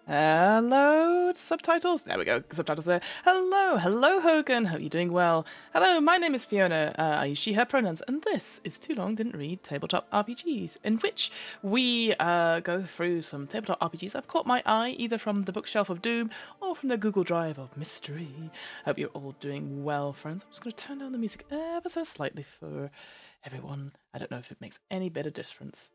Hello, subtitles. There we go. Subtitles there. Hello, Hogan. Hope you're doing well. Hello, my name is Fiona. I use she/her pronouns, and this is Too Long Didn't Read Tabletop RPGs, in which we go through some tabletop RPGs I've caught my eye, either from the bookshelf of doom or from the Google Drive of mystery. Hope you're all doing well, friends. I'm just going to turn down the music ever so slightly for everyone. I don't know if it makes any bit of difference.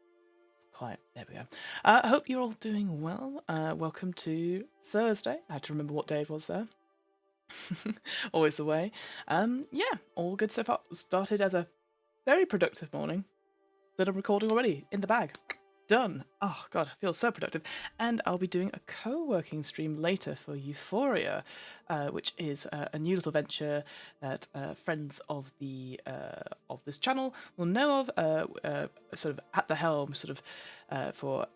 Quiet. There we go. I hope you're all doing well. Welcome to Thursday. I had to remember what day it was there. Always the way. Yeah, all good so far. Started as a very productive morning. Did a recording already in the bag. Done. Oh god, I feel so productive. And I'll be doing a co-working stream later for Euphoria, which is a new little venture that friends of the of this channel will know of. Sort of at the helm, sort of for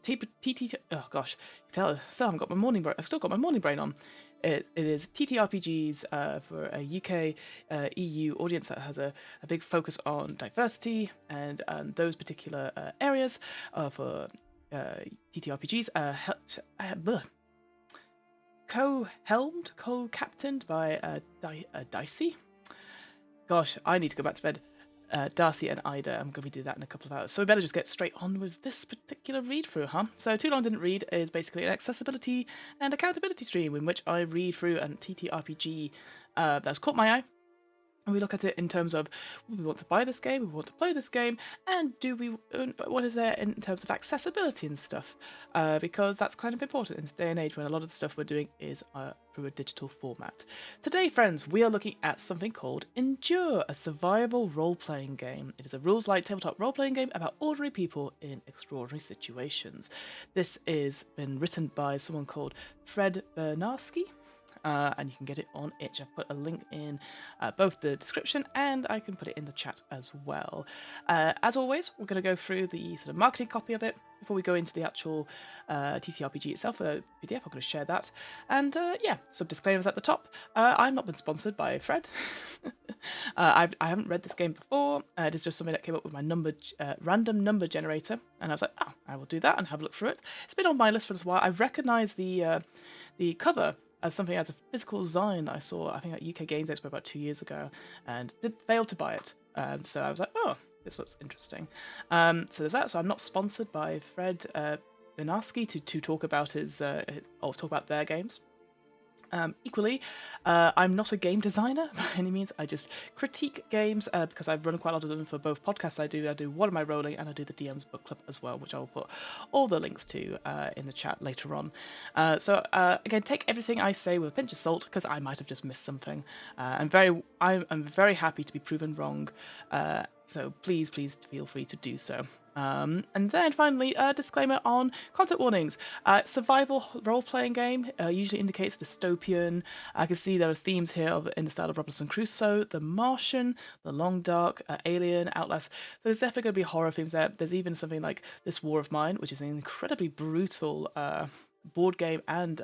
TT. Oh gosh, you can tell. Still haven't got my morning brain. I've still got my morning brain on. It is TTRPGs for a UK EU audience that has a big focus on diversity and those particular areas for TTRPGs. Co-helmed, co-captained by Dicey. Gosh, I need to go back to bed. Darcy and Ida. I'm going to do that in a couple of hours. So we better just get straight on with this particular read-through, huh? So Too Long Didn't Read is basically an accessibility and accountability stream in which I read through an TTRPG that's caught my eye. And we look at it in terms of, we want to buy this game, we want to play this game, and what is there in terms of accessibility and stuff? Because that's kind of important in this day and age when a lot of the stuff we're doing is through a digital format. Today, friends, we are looking at something called Endure, a survival role-playing game. It is a rules-light tabletop role-playing game about ordinary people in extraordinary situations. This is been written by someone called Fred Bernarski. And you can get it on itch. I've put a link in both the description and I can put it in the chat as well. As always, we're going to go through the sort of marketing copy of it before we go into the actual TTRPG itself, PDF. I'm going to share that. And yeah, some disclaimers at the top. I've not been sponsored by Fred. I haven't read this game before. It is just something that came up with my random number generator. And I was like, oh, I will do that and have a look through it. It's been on my list for a while. I recognise the cover as something as a physical zine that I saw, I think at UK Games Expo about 2 years ago, and failed to buy it. So I was like, oh, this looks interesting. So there's that. So I'm not sponsored by Fred Bernarski to talk about or talk about their games. Equally, I'm not a game designer by any means. I just critique games because I've run quite a lot of them for both podcasts I do. I do What Am I Rolling and I do the DM's Book Club as well, which I will put all the links to in the chat later on. So again, take everything I say with a pinch of salt because I might have just missed something. I'm very happy to be proven wrong. So please feel free to do so. And then finally, a disclaimer on content warnings. Survival role-playing game usually indicates dystopian. I can see there are themes here in the style of Robinson Crusoe, The Martian, The Long Dark, Alien, Outlast. So there's definitely going to be horror themes there. There's even something like This War of Mine, which is an incredibly brutal board game and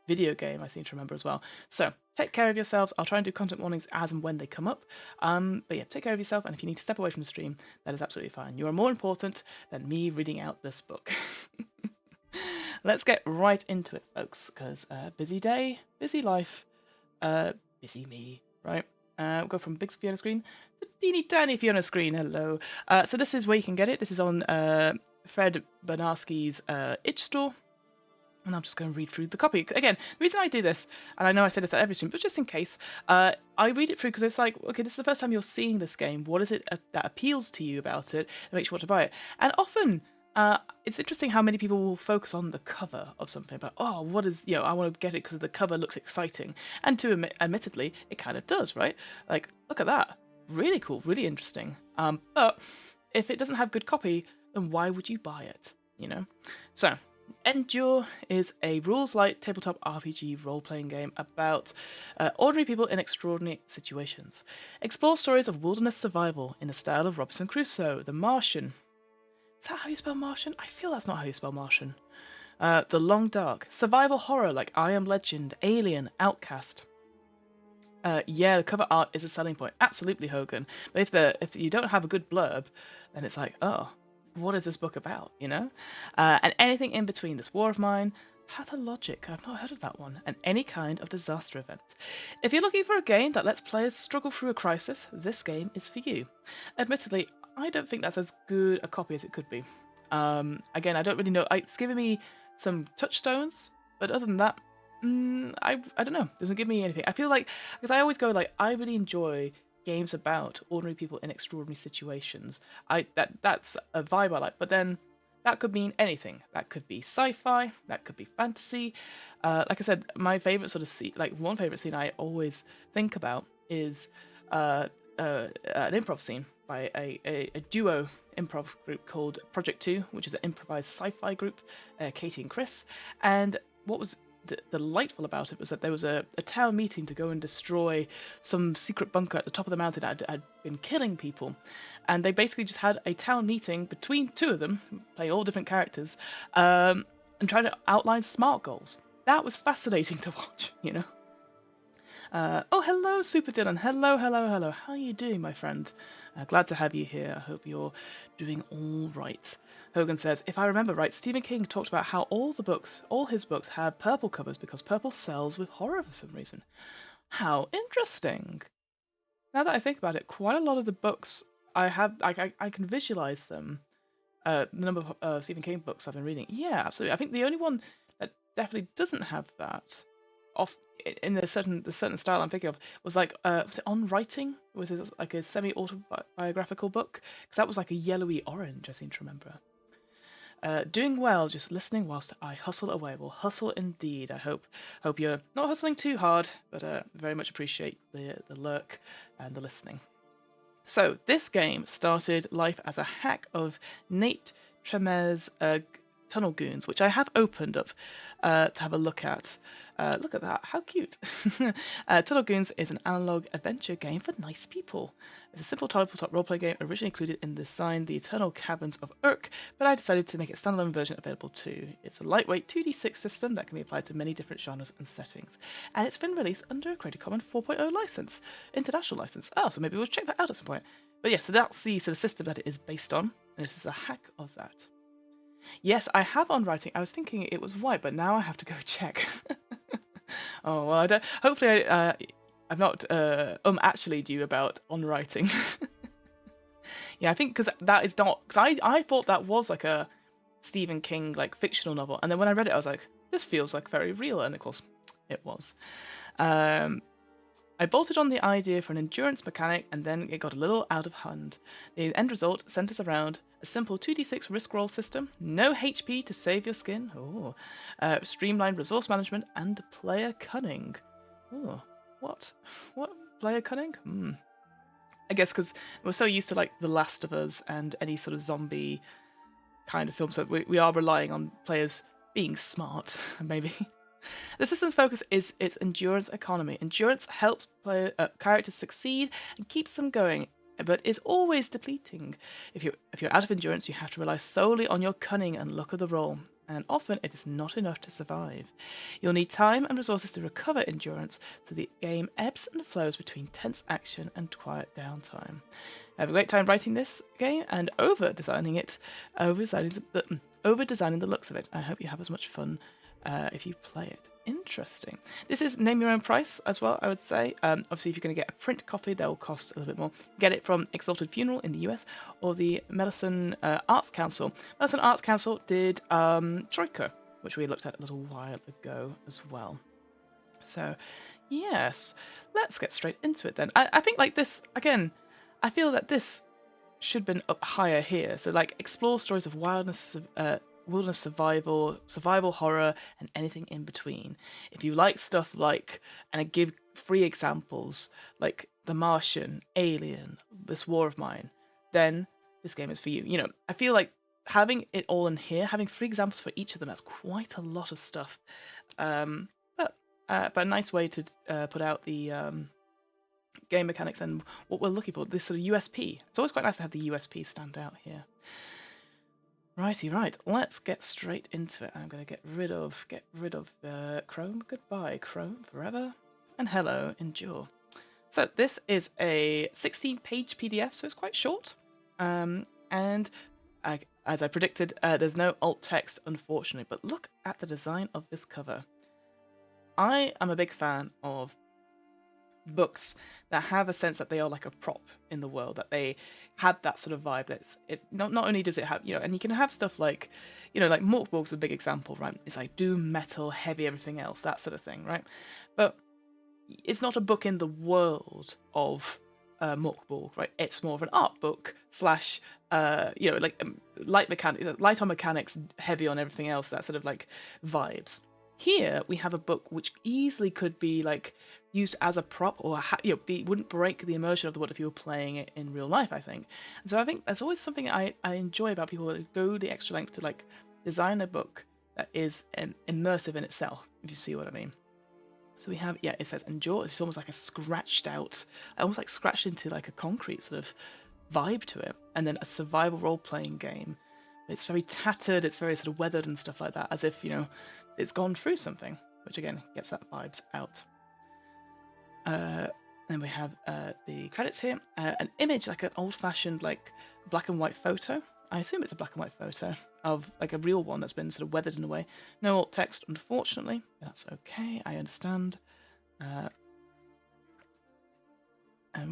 video game I seem to remember as well. So take care of yourselves. I'll try and do content warnings as and when they come up. But yeah, take care of yourself, and if you need to step away from the stream, that is absolutely fine. You are more important than me reading out this book. Let's get right into it, folks, because busy day, busy life, busy me, right? We'll go from big Fiona screen to teeny tiny Fiona screen. Hello. So this is where you can get it. This is on Fred Bernarski's itch store. And I'm just going to read through the copy. Again, the reason I do this, and I know I say this at every stream, but just in case, I read it through because it's like, okay, this is the first time you're seeing this game. What is it that appeals to you about it and makes you want to buy it? And often, it's interesting how many people will focus on the cover of something. But, oh, what is, I want to get it because the cover looks exciting. And admittedly, it kind of does, right? Like, look at that. Really cool, really interesting. But if it doesn't have good copy, then why would you buy it, So Endure is a rules-light tabletop RPG role-playing game about ordinary people in extraordinary situations. Explore stories of wilderness survival in the style of Robinson Crusoe, The Martian. Is that how you spell Martian? I feel that's not how you spell Martian. The Long Dark. Survival horror like I Am Legend, Alien, Outcast. Yeah, the cover art is a selling point. Absolutely, Hogan. But if you don't have a good blurb, then it's like, oh, what is this book about, And anything in between, This War of Mine, Pathologic. I've not heard of that one. And any kind of disaster event. If you're looking for a game that lets players struggle through a crisis, this game is for you. Admittedly, I don't think that's as good a copy as it could be. Again, I don't really know. It's giving me some touchstones, but other than that, I don't know. It doesn't give me anything. I feel like, because I always go like, I really enjoy games about ordinary people in extraordinary situations. That's a vibe I like. But then that could mean anything. That could be sci-fi. That could be fantasy. Like I said, my favorite sort of scene, like one favorite scene I always think about is an improv scene by a duo improv group called Project 2, which is an improvised sci-fi group, Katie and Chris. And what was delightful about it was that there was a town meeting to go and destroy some secret bunker at the top of the mountain that had been killing people. And they basically just had a town meeting between two of them, playing all different characters, and trying to outline SMART goals. That was fascinating to watch, you know. Oh, hello, Super Dylan. Hello. How are you doing, my friend? Glad to have you here. I hope you're doing all right. Hogan says, if I remember right, Stephen King talked about how all his books have purple covers because purple sells with horror for some reason. How interesting. Now that I think about it, quite a lot of the books I can visualize them. The number of Stephen King books I've been reading. Yeah, absolutely. I think the only one that definitely doesn't have that in the certain style I'm thinking of was like was it On Writing? Was it like a semi-autobiographical book? Because that was like a yellowy orange, I seem to remember. Doing well, just listening whilst I hustle away. Well, hustle indeed. I hope you're not hustling too hard, but very much appreciate the lurk and the listening. So this game started life as a hack of Nate Tremere's Tunnel Goons, which I have opened up to have a look at. Look at that, how cute. Tunnel Goons is an analog adventure game for nice people. It's a simple tabletop roleplay game originally included in the Sign the Eternal Caverns of Urk, but I decided to make a standalone version available too. It's a lightweight 2d6 system that can be applied to many different genres and settings, and it's been released under a Creative Commons 4.0 license, international license. Oh, so maybe we'll check that out at some point. But yeah, so that's the sort of system that it is based on, and this is a hack of that. Yes, I have On Writing. I was thinking it was white, but now I have to go check. Oh, well, I don't. Hopefully, I'm not actually due about On Writing. Yeah, I think because that is not. Because I thought that was like a Stephen King like fictional novel, and then when I read it, I was like, this feels like very real, and of course, it was. I bolted on the idea for an endurance mechanic, and then it got a little out of hand. The end result centers around a simple 2d6 risk roll system, no HP to save your skin, streamlined resource management, and player cunning. Oh, what? What? Player cunning? I guess because we're so used to like The Last of Us and any sort of zombie kind of film, so we are relying on players being smart, maybe. The system's focus is its endurance economy. Endurance helps characters succeed and keeps them going, but is always depleting. If you're out of endurance, you have to rely solely on your cunning and luck of the roll, and often it is not enough to survive. You'll need time and resources to recover endurance, so the game ebbs and flows between tense action and quiet downtime. I have a great time writing this game and over-designing the looks of it. I hope you have as much fun if you play it. Interesting. This is name your own price as well, I would say. Obviously, if you're going to get a print copy, they'll cost a little bit more. Get it from Exalted Funeral in the US or the Medicine Arts Council. Medicine Arts Council did Troika, which we looked at a little while ago as well. So, yes, let's get straight into it then. I think like this, again, I feel that this should have been up higher here. So like explore stories of wilderness survival horror, and anything in between. If you like stuff like, and I give 3 examples, like The Martian, Alien, This War of Mine, then this game is for you. You know, I feel like having it all in here, having 3 examples for each of them, that's quite a lot of stuff. But a nice way to put out the game mechanics and what we're looking for, this sort of USP. It's always quite nice to have the USP stand out here. Righty, right. Let's get straight into it. I'm going to get rid of Chrome. Goodbye, Chrome, forever. And hello, endure. So this is a 16-page PDF, so it's quite short. And as I predicted, there's no alt text, unfortunately, but look at the design of this cover. I am a big fan of books that have a sense that they are like a prop in the world, that they have that sort of vibe. That's it. Not only does it have, and you can have stuff like, like Morkborg's a big example, right? It's like doom, metal, heavy, everything else, that sort of thing, right? But it's not a book in the world of Morkborg, right? It's more of an art book slash, light on mechanics, heavy on everything else. That sort of like vibes. Here we have a book which easily could be like used as a prop, or wouldn't break the immersion of the world if you were playing it in real life, I think. And so I think that's always something I enjoy about people that go the extra length to like design a book that is immersive in itself, if you see what I mean. So we have, it says endure. It's almost like a scratched into like a concrete sort of vibe to it. And then a survival role-playing game. It's very tattered, it's very sort of weathered and stuff like that, as if, it's gone through something, which again gets that vibes out. Then we have the credits here. An image, like an old-fashioned like black and white photo. I assume it's a black and white photo of like a real one that's been sort of weathered in a way. No alt text, unfortunately. That's okay, I understand. And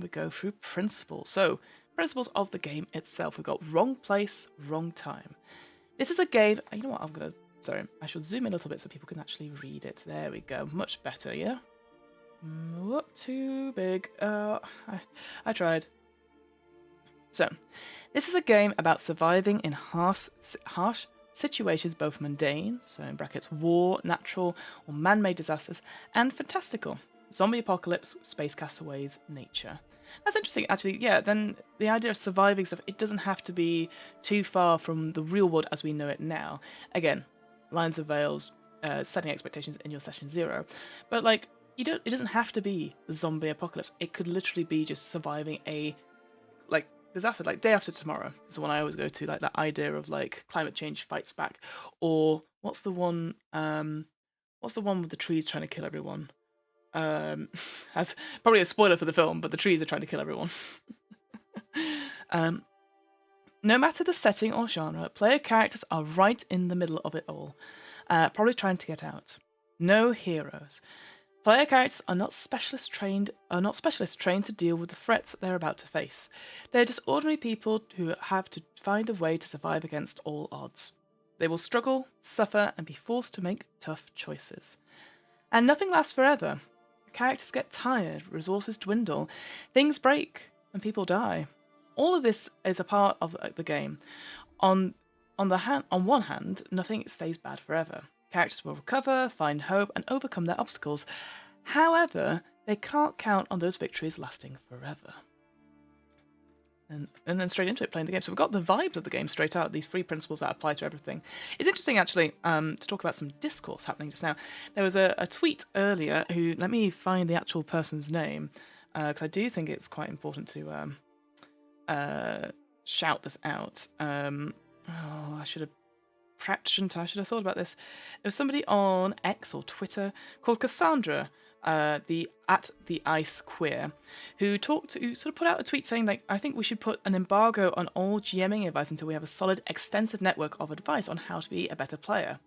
we go through principles. So, principles of the game itself. We've got wrong place, wrong time. This is a game, you know what, I should zoom in a little bit so people can actually read it. There we go, much better, yeah? Whoop, too big. I tried. So, this is a game about surviving in harsh situations, both mundane, so in brackets war, natural or man-made disasters, and fantastical, zombie apocalypse, space castaways, nature. That's interesting, actually. Yeah, then the idea of surviving stuff, it doesn't have to be too far from the real world as we know it now. Again, lines of veils, setting expectations in your session 0. But like, it doesn't have to be the zombie apocalypse. It could literally be just surviving a disaster, like Day After Tomorrow is the one I always go to, like that idea of like climate change fights back. Or what's the one with the trees trying to kill everyone? That's probably a spoiler for the film, but the trees are trying to kill everyone. No matter the setting or genre, player characters are right in the middle of it all, probably trying to get out. No heroes. Player characters are not specialists trained to deal with the threats that they're about to face. They're just ordinary people who have to find a way to survive against all odds. They will struggle, suffer, and be forced to make tough choices. And nothing lasts forever. Characters get tired, resources dwindle, things break, and people die. All of this is a part of the game. On one hand, nothing stays bad forever. Characters will recover, find hope, and overcome their obstacles. However, they can't count on those victories lasting forever. And then straight into it, playing the game. So we've got the vibes of the game straight out, these 3 principles that apply to everything. It's interesting, actually, to talk about some discourse happening just now. There was a tweet earlier let me find the actual person's name, because I do think it's quite important to shout this out. I should have thought about this. There was somebody on X or Twitter called Cassandra, the Ice Queer, who sort of put out a tweet saying, like, I think we should put an embargo on all GMing advice until we have a solid, extensive network of advice on how to be a better player.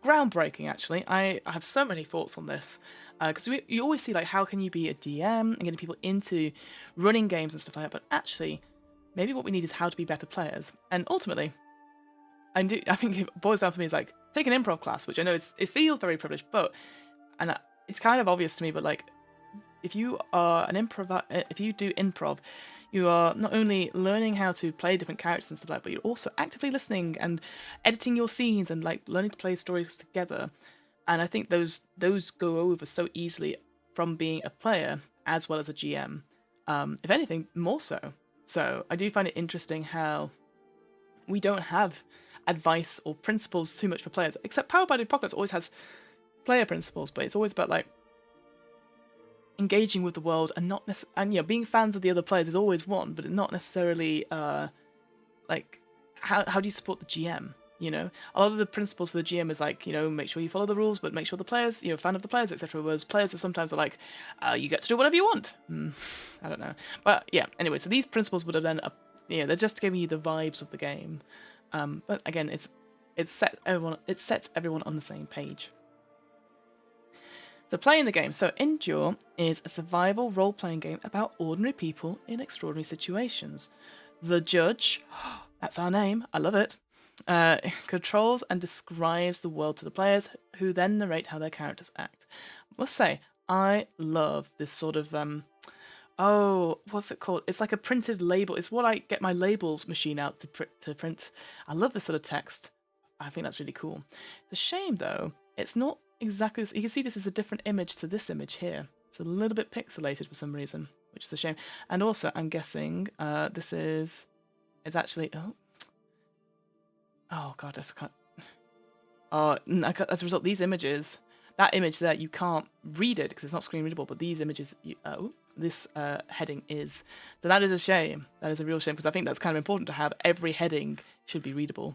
Groundbreaking, actually. I have so many thoughts on this, because you always see, like, how can you be a DM and getting people into running games and stuff like that, but actually, maybe what we need is how to be better players. And ultimately, I think it boils down for me is like, take an improv class, which I know it feels very privileged, and it's kind of obvious to me, but like, if you are if you do improv, you are not only learning how to play different characters and stuff like that, but you're also actively listening and editing your scenes and like learning to play stories together. And I think those go over so easily from being a player as well as a GM. If anything, more so. So I do find it interesting how we don't have advice or principles too much for players, except Powered by the Apocalypse always has player principles, but it's always about like engaging with the world and being fans of the other players is always one, but not necessarily like how do you support the GM? A lot of the principles for the GM is like, make sure you follow the rules, but make sure the players, fan of the players, etc. Whereas players are sometimes like, you get to do whatever you want. I don't know, but yeah. Anyway, so these principles would have then they're just giving you the vibes of the game. But again, it sets everyone on the same page. So playing the game. So Endure is a survival role-playing game about ordinary people in extraordinary situations. The judge, that's our name, I love it, controls and describes the world to the players, who then narrate how their characters act. I must say, I love this sort of, what's it called? It's like a printed label. It's what I get my label machine out to print. I love this sort of text. I think that's really cool. It's a shame, though, it's not exactly. You can see this is a different image to this image here. It's a little bit pixelated for some reason, which is a shame. And also, I'm guessing this is. It's actually. Oh god, that's cut. Oh, as a result, these images. That image there, you can't read it because it's not screen readable. But these images, this heading is. So that is a shame. That is a real shame because I think that's kind of important to have. Every heading should be readable.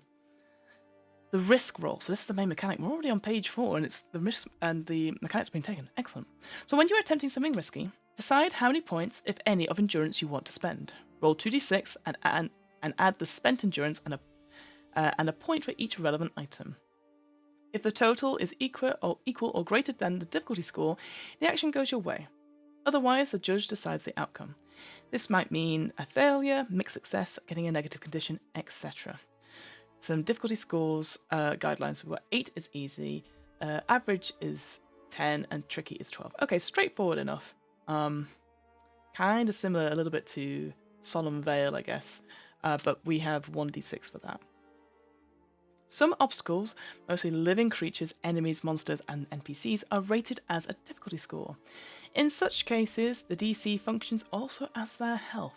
The risk roll. So this is the main mechanic. We're already on page 4, and it's the risk and the mechanics being taken. Excellent. So when you're attempting something risky, decide how many points, if any, of endurance you want to spend. Roll 2d6 and add the spent endurance and a point for each relevant item. If the total is equal or greater than the difficulty score, the action goes your way. Otherwise, the judge decides the outcome. This might mean a failure, mixed success, getting a negative condition, etc. Some difficulty scores, guidelines. We've got 8 is easy, average is 10, and tricky is 12. Okay, straightforward enough. Kind of similar a little bit to Solemn Veil, I guess, but we have 1d6 for that. Some obstacles, mostly living creatures, enemies, monsters, and NPCs, are rated as a difficulty score. In such cases, the DC functions also as their health.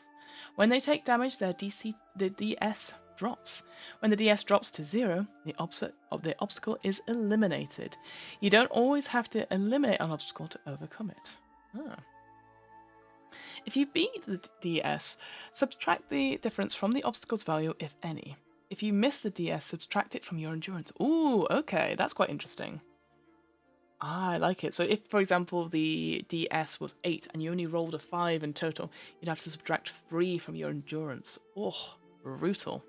When they take damage, the DS drops. When the DS drops to 0, the obstacle is eliminated. You don't always have to eliminate an obstacle to overcome it. If you beat the DS, subtract the difference from the obstacle's value, if any. If you miss the DS, subtract it from your endurance. Ooh, okay, that's quite interesting. I like it. So if, for example, the DS was 8 and you only rolled a 5 in total, you'd have to subtract 3 from your endurance. Oh, brutal.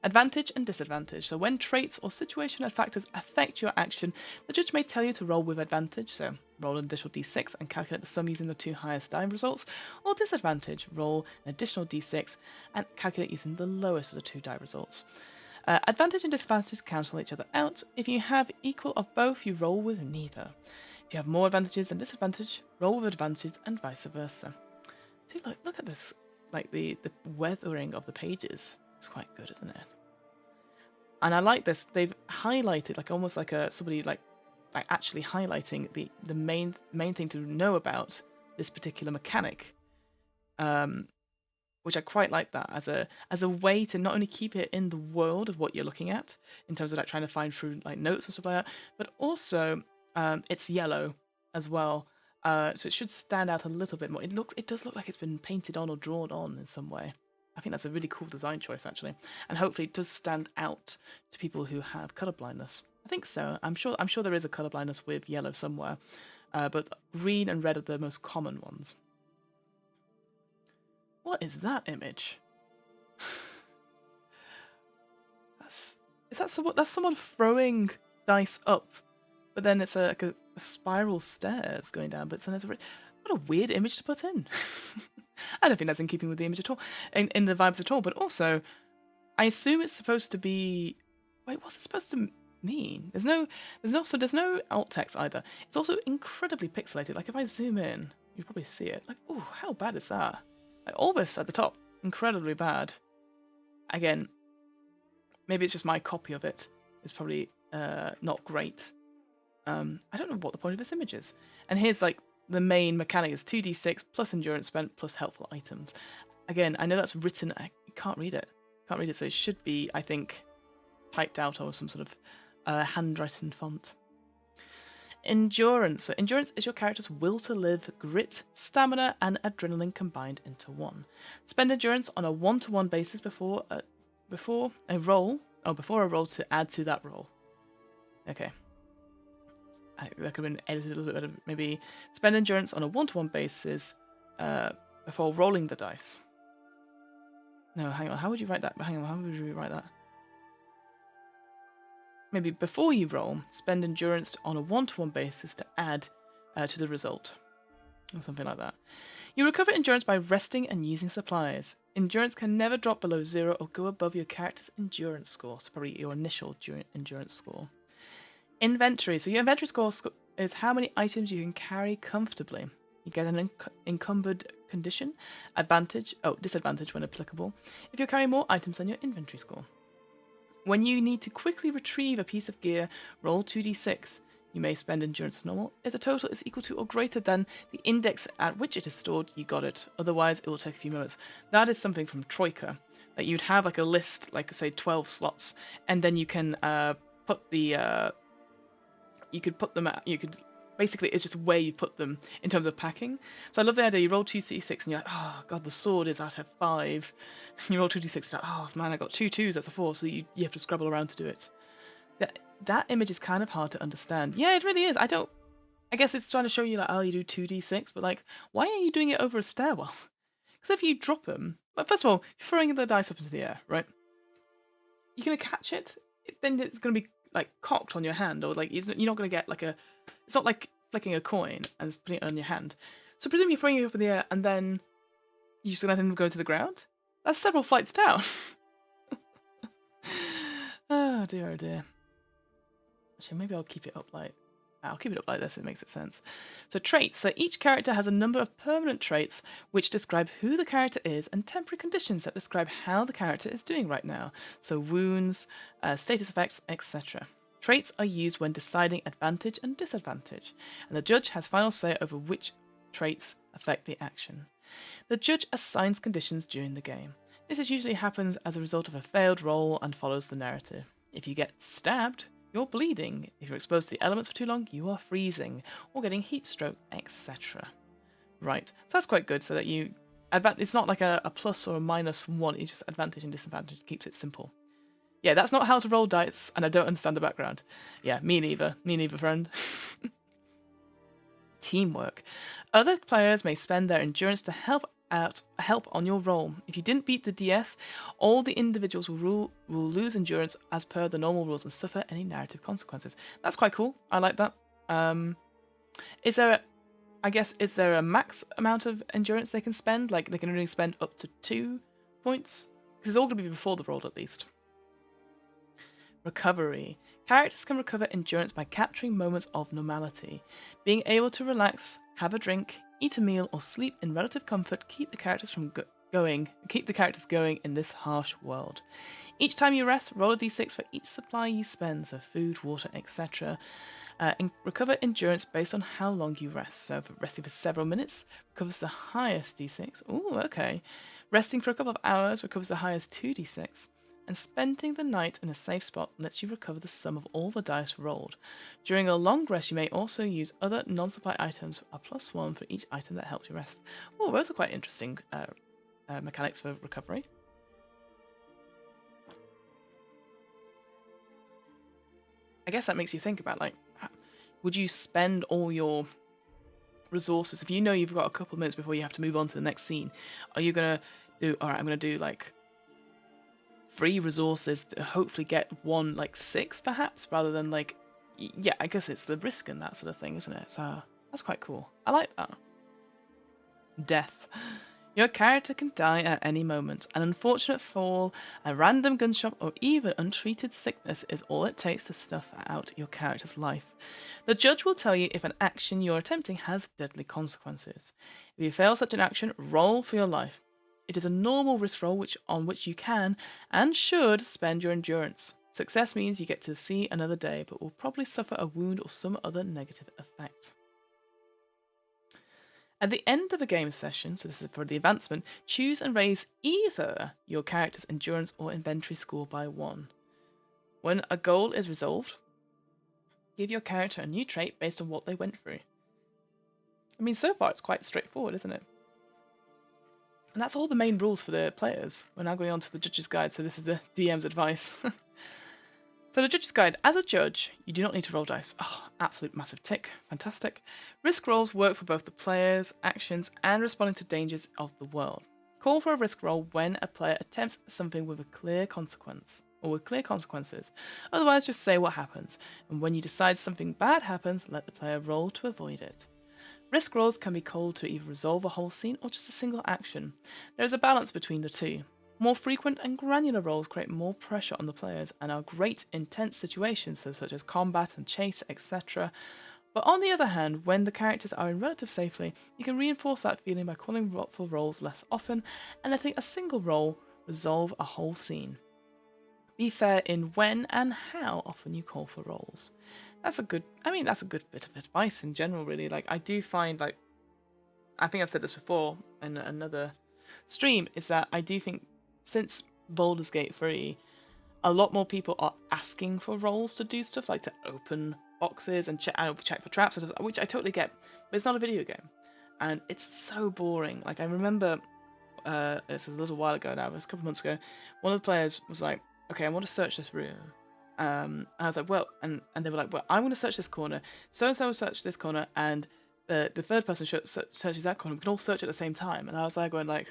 Advantage and disadvantage. So when traits or situational factors affect your action, the judge may tell you to roll with advantage, so roll an additional d6 and calculate the sum using the 2 highest die results, or disadvantage, roll an additional d6 and calculate using the lowest of the 2 die results. Advantage and disadvantage cancel each other out. If you have equal of both, you roll with neither. If you have more advantages than disadvantage, roll with advantages and vice versa. Dude, look at this. Like the weathering of the pages. It's quite good, isn't it? And I like this. They've highlighted, like almost like somebody like actually highlighting the main thing to know about this particular mechanic, which I quite like that as a way to not only keep it in the world of what you're looking at in terms of like trying to find through like notes and stuff like that, but also it's yellow as well, so it should stand out a little bit more. It does look like it's been painted on or drawn on in some way. I think that's a really cool design choice, actually, and hopefully it does stand out to people who have colour blindness. I think so. I'm sure there is a colour blindness with yellow somewhere, but green and red are the most common ones. What is that image? That's someone throwing dice up, but then it's like a spiral stairs going down. But what a weird image to put in. I don't think that's in keeping with the image at all, in the vibes at all. But also, I assume it's supposed to be. Wait, what's it supposed to mean? There's no alt text either. It's also incredibly pixelated. Like if I zoom in, you probably see it. Like, oh, how bad is that? Like all this at the top, incredibly bad. Again, maybe it's just my copy of it. It's probably not great. I don't know what the point of this image is. And here's like. The main mechanic is 2d6 plus endurance spent plus helpful items. Again, I know that's written. I can't read it. So it should be, I think, typed out or some sort of handwritten font. Endurance. So endurance is your character's will to live, grit, stamina, and adrenaline combined into one. Spend endurance on a 1-to-1 basis before a roll to add to that roll. Okay. That could have been edited a little bit better. Maybe spend endurance on a 1-to-1 basis before rolling the dice. No, hang on. How would you write that? Hang on. How would you write that? Maybe before you roll, spend endurance on a one-to-one basis to add to the result. Or something like that. You recover endurance by resting and using supplies. Endurance can never drop below 0 or go above your character's endurance score. So probably your initial endurance score. Inventory. So your inventory score is how many items you can carry comfortably. You get an encumbered condition, disadvantage when applicable, if you're carrying more items than your inventory score. When you need to quickly retrieve a piece of gear, roll 2d6. You may spend endurance as normal if the total is equal to or greater than the index at which it is stored. You got it. Otherwise, it will take a few moments. That is something from Troika. That you'd have like a list, like say 12 slots, and then you can put the you could put them at, you could basically it's just where you put them in terms of packing. So I love the idea. You roll 2d6 and you're like, oh god, the sword is at a 5. You roll 2d6, like, oh man, I got 2 2s, that's a 4. So you have to scrabble around to do it. That image is kind of hard to understand. Yeah, it really is. I guess it's trying to show you like, oh, you do 2d6, but like, why are you doing it over a stairwell? Because if you drop them, well, first of all, you're throwing the dice up into the air, right? You're gonna catch it, then it's gonna be like cocked on your hand, or like you're not gonna get like a. It's not like flicking a coin and putting it on your hand. So presumably you're throwing it up in the air and then you're just gonna let them go to the ground. That's several flights down. Oh dear, oh dear. Actually, maybe I'll keep it up like this, it makes it sense. So traits. So each character has a number of permanent traits which describe who the character is and temporary conditions that describe how the character is doing right now. So wounds, status effects, etc. Traits are used when deciding advantage and disadvantage, and the judge has final say over which traits affect the action. The judge assigns conditions during the game. This usually happens as a result of a failed roll and follows the narrative. If you get stabbed, you're bleeding. If you're exposed to the elements for too long, you are freezing or getting heat stroke, etc. Right, so that's quite good. So that it's not like a plus or a -1. It's just advantage and disadvantage. It keeps it simple. Yeah, that's not how to roll dice, and I don't understand the background. Yeah, me neither. Me neither, friend. Teamwork. Other players may spend their endurance to help on your roll. If you didn't beat the DS, all the individuals will lose endurance as per the normal rules and suffer any narrative consequences. That's quite cool. I like that. Is there a max amount of endurance they can spend? Like they can only spend up to 2 points? Because it's all going to be before the roll at least. Recovery. Characters can recover endurance by capturing moments of normality. Being able to relax, have a drink, eat a meal, or sleep in relative comfort keep the characters going in this harsh world. Each time you rest, roll a d6 for each supply you spend, so food, water, etc. Recover endurance based on how long you rest. So, for resting for several minutes, recovers the highest d6. Ooh, okay. Resting for a couple of hours recovers the highest 2d6. And spending the night in a safe spot lets you recover the sum of all the dice rolled. During a long rest, you may also use other non-supply items, a +1 for each item that helps you rest. Oh, those are quite interesting mechanics for recovery. I guess that makes you think about, like, would you spend all your resources, if you know you've got a couple of minutes before you have to move on to the next scene, are you going to do, alright, I'm going to do, like, 3 resources to hopefully get 1, like 6 perhaps, rather than like, yeah, I guess it's the risk and that sort of thing, isn't it? So that's quite cool. I like that. Death. Your character can die at any moment. An unfortunate fall, a random gunshot, or even untreated sickness is all it takes to snuff out your character's life. The judge will tell you if an action you're attempting has deadly consequences. If you fail such an action, roll for your life. It is a normal risk roll on which you can and should spend your endurance. Success means you get to see another day, but will probably suffer a wound or some other negative effect. At the end of a game session, so this is for the advancement, choose and raise either your character's endurance or inventory score by 1. When a goal is resolved, give your character a new trait based on what they went through. I mean, so far it's quite straightforward, isn't it? And that's all the main rules for the players. We're now going on to the judge's guide, so this is the DM's advice. So the judge's guide. As a judge, you do not need to roll dice. Oh, absolute massive tick. Fantastic. Risk rolls work for both the players' actions and responding to dangers of the world. Call for a risk roll when a player attempts something with a clear consequence, or with clear consequences. Otherwise, just say what happens, and when you decide something bad happens, let the player roll to avoid it. Risk rolls can be called to either resolve a whole scene or just a single action. There is a balance between the two. More frequent and granular rolls create more pressure on the players and are great in tense situations such as combat and chase, etc. But on the other hand, when the characters are in relative safety, you can reinforce that feeling by calling for rolls less often and letting a single roll resolve a whole scene. Be fair in when and how often you call for rolls. That's a good bit of advice in general, really. Like, I do find, like, I think I've said this before in another stream, is that I do think since Baldur's Gate 3, a lot more people are asking for rolls to do stuff, like to open boxes and check for traps, which I totally get, but it's not a video game. And it's so boring. Like, I remember, it's a little while ago now, it was a couple months ago, one of the players was like, okay, I want to search this room. And I was like, well, and they were like, well, I want to search this corner, so-and-so will search this corner, and the third person searches that corner. We can all search at the same time. And I was there going like,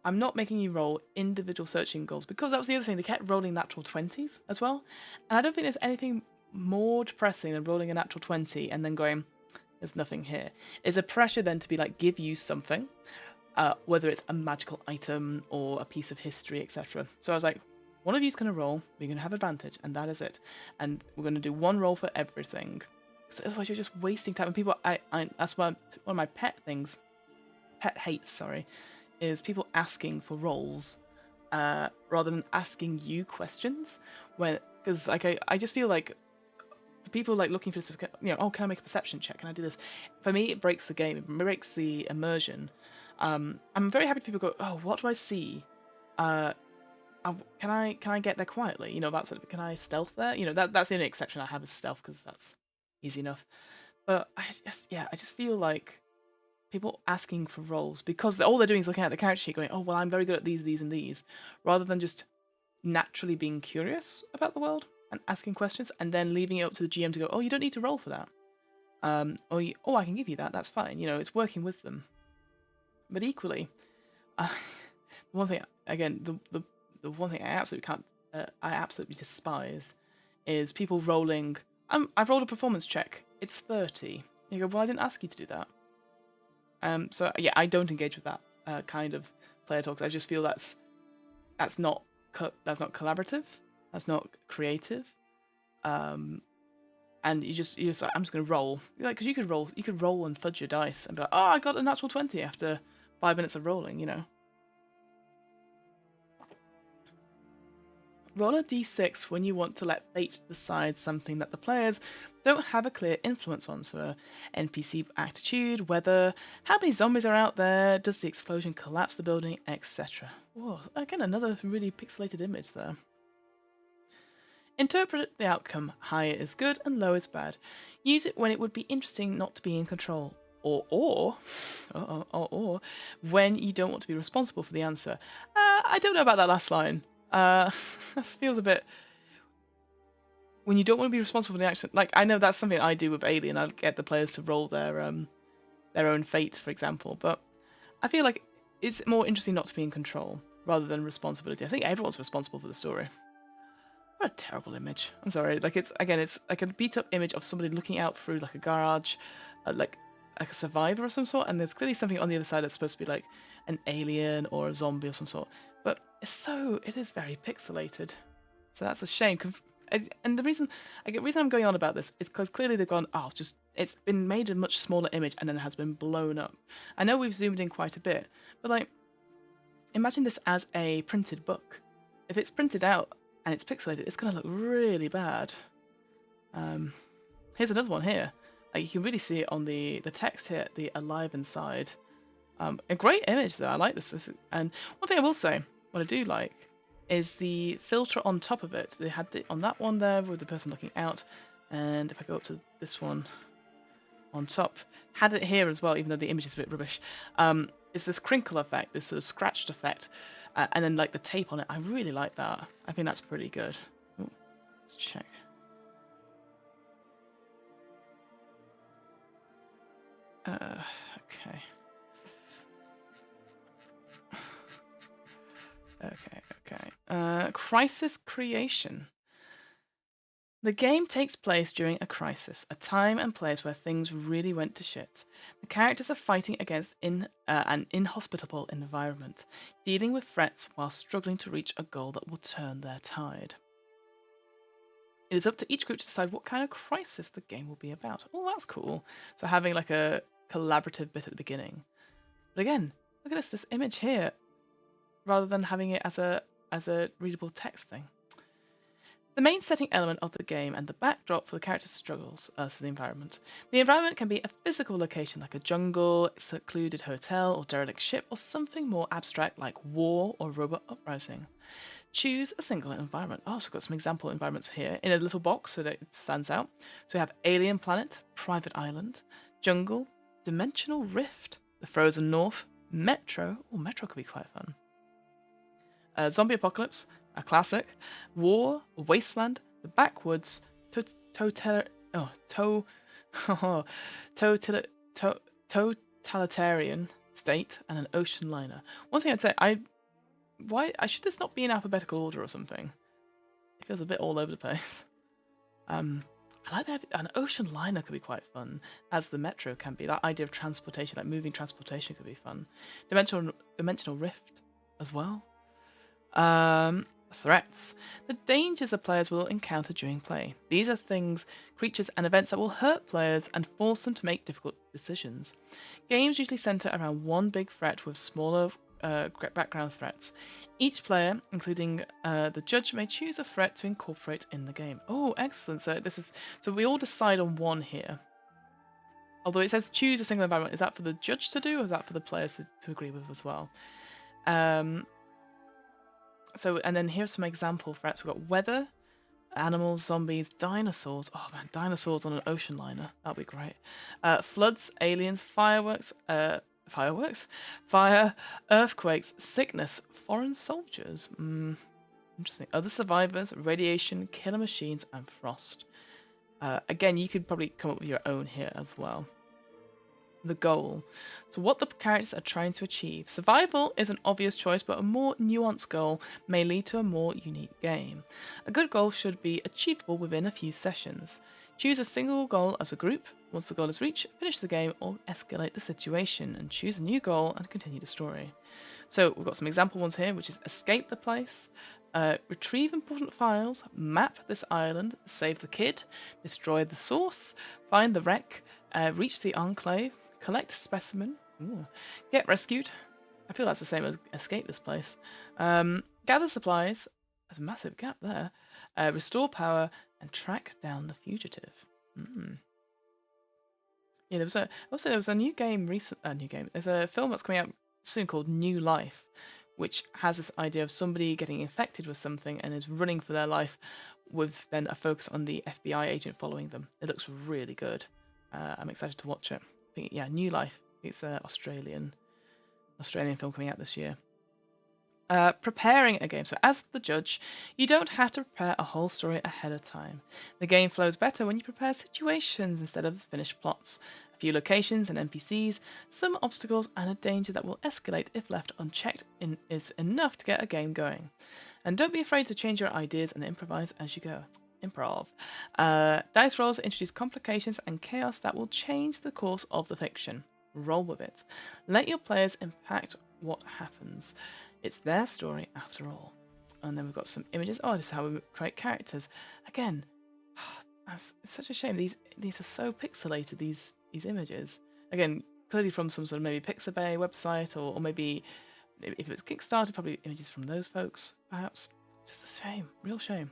I'm not making you roll individual searching goals, because that was the other thing. They kept rolling natural 20s as well. And I don't think there's anything more depressing than rolling a natural 20 and then going, there's nothing here. It's a pressure then to be like, give you something, whether it's a magical item or a piece of history, etc. So I was like, one of you's going to roll, we're going to have advantage, and that is it. And we're going to do one roll for everything. So otherwise you're just wasting time. And people, that's one of my pet hates, is people asking for rolls rather than asking you questions. Because like I just feel like people like looking for this, oh, can I make a perception check? Can I do this? For me, it breaks the game. It breaks the immersion. I'm very happy people go, oh, what do I see? Can I get there quietly? That's it. Can I stealth there? That's the only exception I have is stealth, because that's easy enough. But I just feel like people asking for roles, because all they're doing is looking at the character sheet going, oh, well, I'm very good at these, and these, rather than just naturally being curious about the world and asking questions, and then leaving it up to the GM to go, oh, you don't need to roll for that. I can give you that, that's fine. It's working with them. But equally, one thing, again, the one thing I absolutely despise is people rolling, I've rolled a performance check, it's 30. You go, well, I didn't ask you to do that. So yeah, I don't engage with that kind of player talk. I just feel that's not collaborative, that's not creative, and you just like, I'm just gonna roll, like, because you could roll and fudge your dice and be like, oh, I got a natural 20 after 5 minutes of rolling, Roll a d6 when you want to let fate decide something that the players don't have a clear influence on. So NPC attitude, weather, how many zombies are out there, does the explosion collapse the building, etc. Whoa, again, another really pixelated image there. Interpret the outcome. Higher is good and low is bad. Use it when it would be interesting not to be in control. Or when you don't want to be responsible for the answer. I don't know about that last line. That feels a bit... When you don't want to be responsible for the action... Like, I know that's something I do with Alien. I get the players to roll their own fate, for example. But I feel like it's more interesting not to be in control rather than responsibility. I think everyone's responsible for the story. What a terrible image. I'm sorry. Like, it's like a beat-up image of somebody looking out through, like, a garage, like a survivor of some sort, and there's clearly something on the other side that's supposed to be, like, an alien or a zombie or some sort. But it is very pixelated. So that's a shame. And the reason I'm going on about this is because clearly they've gone, it's been made a much smaller image and then it has been blown up. I know we've zoomed in quite a bit, but like, imagine this as a printed book. If it's printed out and it's pixelated, it's going to look really bad. Here's another one here. Like, you can really see it on the text here, the alive inside. A great image though, I like this. And one thing I will say, what I do like, is the filter on top of it. They had on that one there with the person looking out, and if I go up to this one on top, had it here as well, even though the image is a bit rubbish. It's this crinkle effect, this sort of scratched effect, and then like the tape on it. I really like that. I think that's pretty good. Ooh, let's check. Okay. Okay. Crisis creation. The game takes place during a crisis, a time and place where things really went to shit. The characters are fighting against an inhospitable environment, dealing with threats while struggling to reach a goal that will turn their tide. It is up to each group to decide what kind of crisis the game will be about. Oh, that's cool. So having like a collaborative bit at the beginning. But again, look at this image here, rather than having it as a readable text thing. The main setting element of the game and the backdrop for the character's struggles is the environment. The environment can be a physical location like a jungle, a secluded hotel or derelict ship, or something more abstract like war or robot uprising. Choose a single environment. Oh, so we've got some example environments here in a little box so that it stands out. So we have alien planet, private island, jungle, dimensional rift, the frozen north, metro. Oh, metro could be quite fun. Zombie apocalypse, a classic, war, wasteland, the backwoods, totalitarian state, and an ocean liner. One thing I'd say, should this not be in alphabetical order or something? It feels a bit all over the place. I like that. An ocean liner could be quite fun, as the metro can be. That idea of transportation, like moving transportation, could be fun. Dimensional rift as well. Threats. The dangers the players will encounter during play. These are things, creatures, and events that will hurt players and force them to make difficult decisions. Games usually centre around one big threat with smaller background threats. Each player, including the judge, may choose a threat to incorporate in the game. Oh, excellent! So we all decide on one here. Although it says choose a single environment, is that for the judge to do, or is that for the players to agree with as well? And then here's some example threats. We've got weather, animals, zombies, dinosaurs. Oh man, dinosaurs on an ocean liner. That'd be great. Floods, aliens, fireworks, fire, earthquakes, sickness, foreign soldiers. Interesting. Other survivors, radiation, killer machines, and frost. Again, you could probably come up with your own here as well. The goal. So what the characters are trying to achieve. Survival is an obvious choice, but a more nuanced goal may lead to a more unique game. A good goal should be achievable within a few sessions. Choose a single goal as a group. Once the goal is reached, finish the game or escalate the situation and choose a new goal and continue the story. So we've got some example ones here, which is escape the place, retrieve important files, map this island, save the kid, destroy the source, find the wreck, reach the enclave, collect a specimen, get rescued. I feel that's the same as escape this place. Gather supplies. There's a massive gap there. Restore power and track down the fugitive. Yeah, there was a new game There's a film that's coming out soon called New Life, which has this idea of somebody getting infected with something and is running for their life, with then a focus on the FBI agent following them. It looks really good. I'm excited to watch it. New Life. It's an Australian film coming out this year. Preparing a game. So as the judge, you don't have to prepare a whole story ahead of time. The game flows better when you prepare situations instead of finished plots. A few locations and NPCs, some obstacles, and a danger that will escalate if left unchecked is enough to get a game going. And don't be afraid to change your ideas and improvise as you go. Improv. Dice rolls introduce complications and chaos that will change the course of the fiction. Roll with it. Let your players impact what happens. It's their story after all. And then we've got some images. Oh, this is how we create characters. Again, it's such a shame. These are so pixelated, these images. Again, clearly from some sort of maybe Pixabay website, or maybe if it's Kickstarter, probably images from those folks, perhaps. Just a shame. Real shame.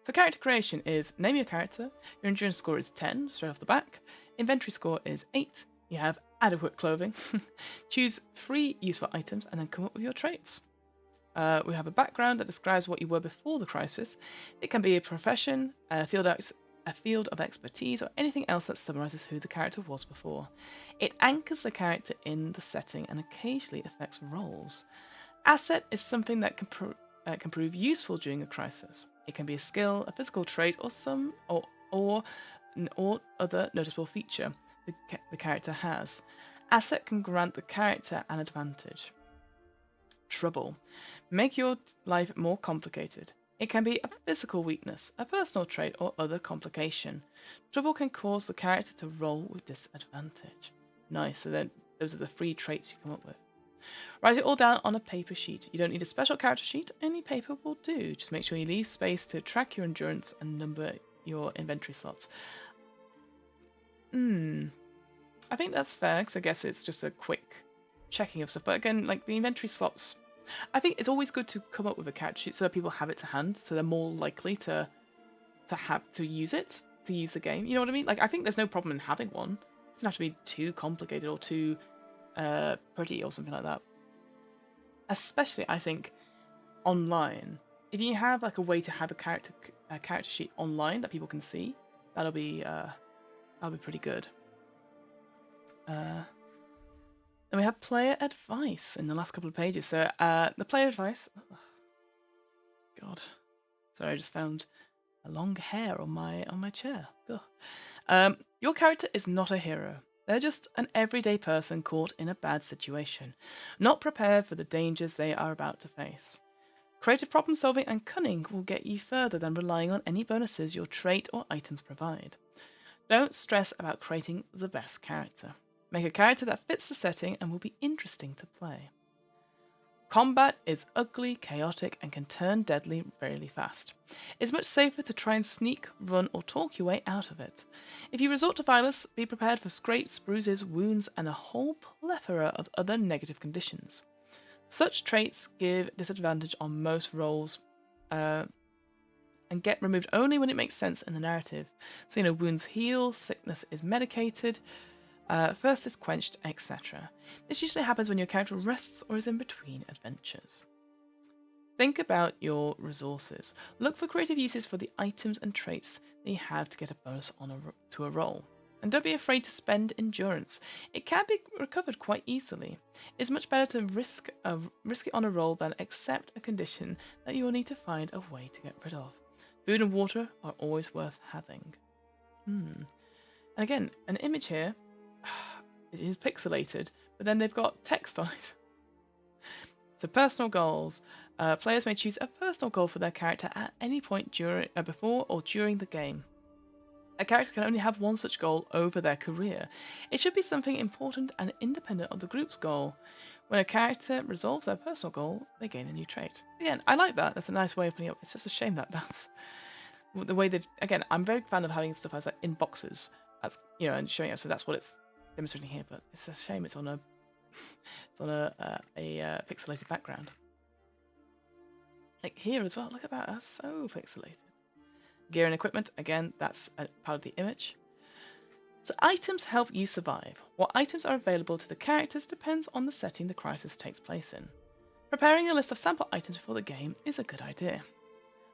So character creation is name your character. Your endurance score is 10 straight off the back. Inventory score is 8. You have adequate clothing. Choose 3 useful items and then come up with your traits. We have a background that describes what you were before the crisis. It can be a profession, a field of expertise, or anything else that summarises who the character was before. It anchors the character in the setting and occasionally affects roles. Asset is something that can prove useful during a crisis. It can be a skill, a physical trait, or other noticeable feature the character has. Asset can grant the character an advantage. trouble. Make your life more complicated. It can be a physical weakness, a personal trait, or other complication. Trouble can cause the character to roll with disadvantage. Nice, so then those are the 3 traits you come up with. Write it all down on a paper sheet. You don't need a special character sheet, any paper will do. Just make sure you leave space to track your endurance and number your inventory slots. I think that's fair, because I guess it's just a quick checking of stuff. But again, like the inventory slots, I think it's always good to come up with a character sheet so that people have it to hand, so they're more likely to use the game. You know what I mean? Like, I think there's no problem in having one. It doesn't have to be too complicated or too pretty or something like that. Especially, I think, online. If you have like a way to have a character sheet online that people can see, that'll be pretty good. Then we have player advice in the last couple of pages. So the player advice. Oh, God, sorry, I just found a long hair on my chair. Your character is not a hero. They're just an everyday person caught in a bad situation, not prepared for the dangers they are about to face. Creative problem solving and cunning will get you further than relying on any bonuses your trait or items provide. Don't stress about creating the best character. Make a character that fits the setting and will be interesting to play. Combat is ugly, chaotic, and can turn deadly really fast. It's much safer to try and sneak, run, or talk your way out of it. If you resort to violence, be prepared for scrapes, bruises, wounds, and a whole plethora of other negative conditions. Such traits give disadvantage on most rolls and get removed only when it makes sense in the narrative. So, wounds heal, sickness is medicated, thirst is quenched, etc. This usually happens when your character rests or is in between adventures. Think about your resources. Look for creative uses for the items and traits that you have to get a bonus to a roll. And don't be afraid to spend endurance. It can be recovered quite easily. It's much better to risk it on a roll than accept a condition that you will need to find a way to get rid of. Food and water are always worth having. And again, an image here. It is pixelated, but then they've got text on it. So personal goals. Players may choose a personal goal for their character at any point before or during the game. A character can only have one such goal over their career. It should be something important and independent of the group's goal. When a character resolves their personal goal, they gain a new trait. Again, I like that. That's a nice way of putting it up. It's just a shame that that's the way they've... Again, I'm very fan of having stuff as like in boxes, as and showing it. So that's what it's demonstrating here. But it's a shame it's on a pixelated background. Like here as well. Look at that. That's so pixelated. Gear and equipment, again, that's a part of the image. So items help you survive. What items are available to the characters depends on the setting the crisis takes place in. Preparing a list of sample items for the game is a good idea.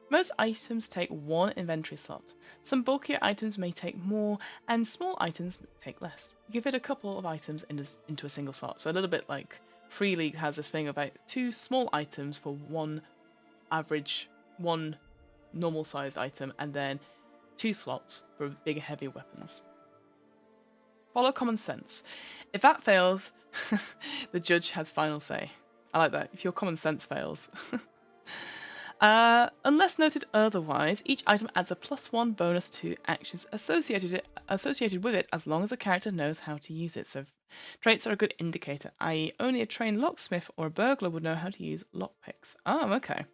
Most items take one inventory slot. Some bulkier items may take more, and small items take less. You can fit a couple of items into a single slot. So a little bit like Free League has this thing about 2 small items for one normal sized item, and then 2 slots for big heavy weapons. Follow common sense. If that fails, the judge has final say. I like that. If your common sense fails. Unless noted otherwise, each item adds a +1 bonus to actions associated with it as long as the character knows how to use it. So traits are a good indicator, i.e. only a trained locksmith or a burglar would know how to use lockpicks. Oh, okay.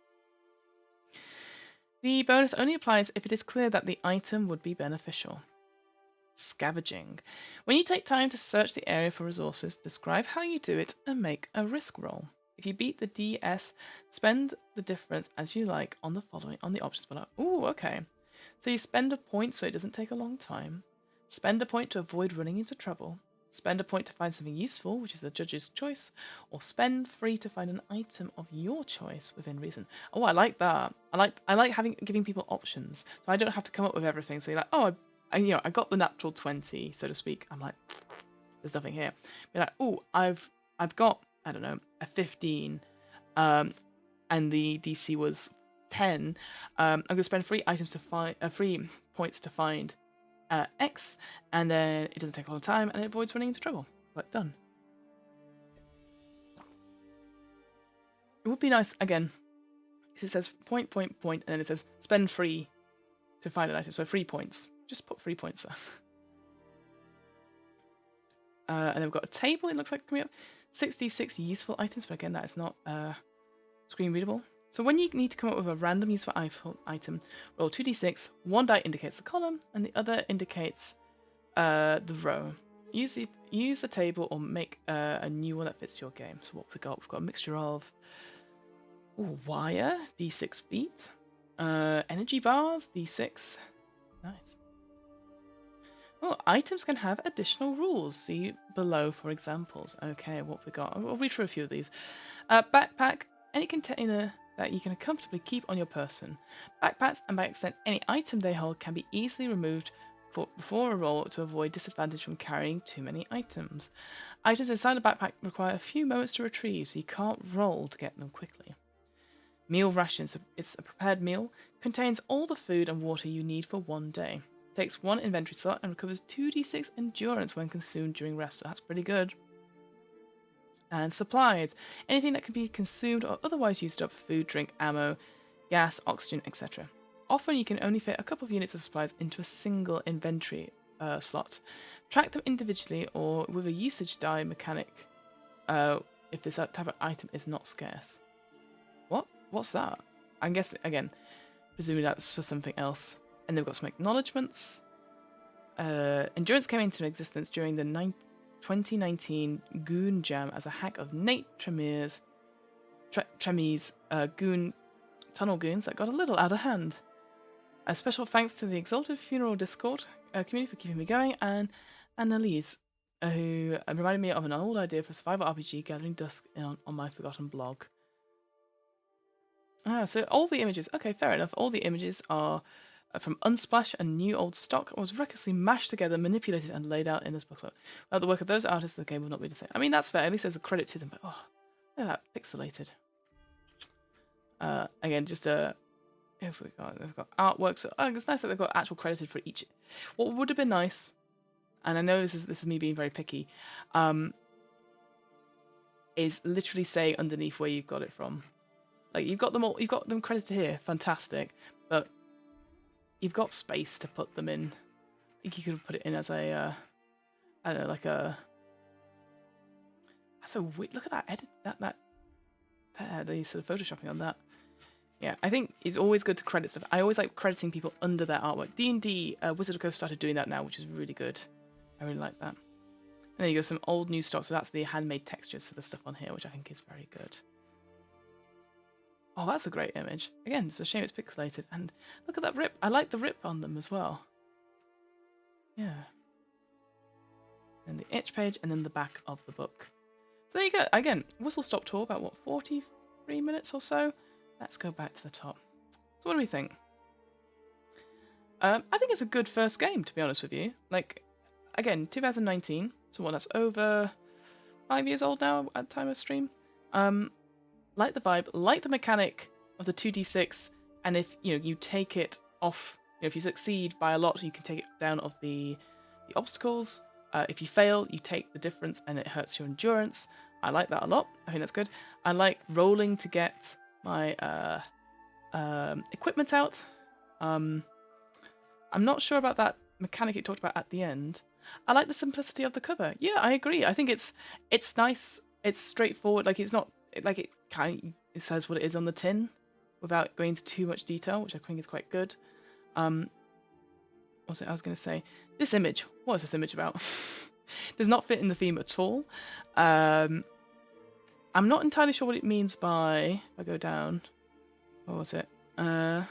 The bonus only applies if it is clear that the item would be beneficial. Scavenging. When you take time to search the area for resources, describe how you do it and make a risk roll. If you beat the DS, spend the difference as you like on the options below. Ooh, okay. So you spend a point so it doesn't take a long time. Spend a point to avoid running into trouble. Spend a point to find something useful, which is the judge's choice, or spend 3 to find an item of your choice within reason. Oh, I like that. I like giving people options, so I don't have to come up with everything. So you're like, oh, I got the natural 20, so to speak. I'm like, there's nothing here. You're like, oh, I've got, I don't know, a 15, and the DC was 10. I'm going to spend 3 items to find 3 points to find X, and then it doesn't take a long time, and it avoids running into trouble. Like, done. it would be nice, again, because it says point, point, point, and then it says spend free to find an item. So 3 points. Just put 3 points there. And then we've got a table, it looks like, coming up. 66 useful items, but again, that is not screen readable. So when you need to come up with a random useful item, roll 2d6. One die indicates the column, and the other indicates the row. Use the table or make a new one that fits your game. So what we've got a mixture of wire, d6 feet, energy bars, d6. Nice. Oh, items can have additional rules. See below for examples. Okay, what we got? I'll read through a few of these. Backpack, any container that you can comfortably keep on your person. Backpacks, and by extent any item they hold, can be easily removed before a roll to avoid disadvantage from carrying too many items. Items inside a backpack require a few moments to retrieve, so you can't roll to get them quickly. Meal rations. It's a prepared meal. Contains all the food and water you need for one day. Takes 1 inventory slot and recovers 2d6 endurance when consumed during rest. So that's pretty good. And supplies. Anything that can be consumed or otherwise used up. Food, drink, ammo, gas, oxygen, etc. Often you can only fit a couple of units of supplies into a single inventory slot. Track them individually or with a usage die mechanic if this type of item is not scarce. What? What's that? I guess, again, presumably that's for something else. And they've got some acknowledgements. Endurance came into existence during the 2019 Goon Jam as a hack of Nate Tremee's Goon Tunnel Goons that got a little out of hand. A special thanks to the Exalted Funeral Discord community for keeping me going, and Annalise, who reminded me of an old idea for a survival RPG, Gathering Dusk, on my forgotten blog. So all the images, okay, fair enough. All the images are from Unsplash and New Old Stock, was recklessly mashed together, manipulated, and laid out in this booklet. Without the work of those artists, the game will not be the same. I mean, that's fair. At least there's a credit to them. But oh, look at that pixelated. Again, just if we've got artwork. So it's nice that they've got actual credited for each. What would have been nice, and I know this is me being very picky, is literally say underneath where you've got it from. Like you've got them credited here, fantastic, but you've got space to put them in. I think you could have put it in as a, I don't know, like a. That's a weird. Look at that edit. That the sort of photoshopping on that. Yeah, I think it's always good to credit stuff. I always like crediting people under their artwork. D&D, Wizard of Coast started doing that now, which is really good. I really like that. And there you go, some old new stock. So that's the handmade textures, so the stuff on here, which I think is very good. Oh, that's a great image. Again, it's a shame it's pixelated. And look at that rip. I like the rip on them as well. Yeah. And the itch page, and then the back of the book. So there you go. Again, whistle stop tour, about what, 43 minutes or so? Let's go back to the top. So what do we think? I think it's a good first game, to be honest with you. Like, again, 2019. So what, that's over 5 years old now at the time of stream. Like the vibe, like the mechanic of the 2d6, and if you take it off, if you succeed by a lot, you can take it down of the obstacles. If you fail, you take the difference and it hurts your endurance. I like that a lot. I think that's good. I like rolling to get my equipment out. I'm not sure about that mechanic it talked about at the end. I like the simplicity of the cover. Yeah, I agree. I think it's nice. It's straightforward. Like it's not like it says what it is on the tin without going into too much detail, which I think is quite good. What's it I was going to say? This image. What is this image about? Does not fit in the theme at all. I'm not entirely sure what it means by. If I go down, what was it? The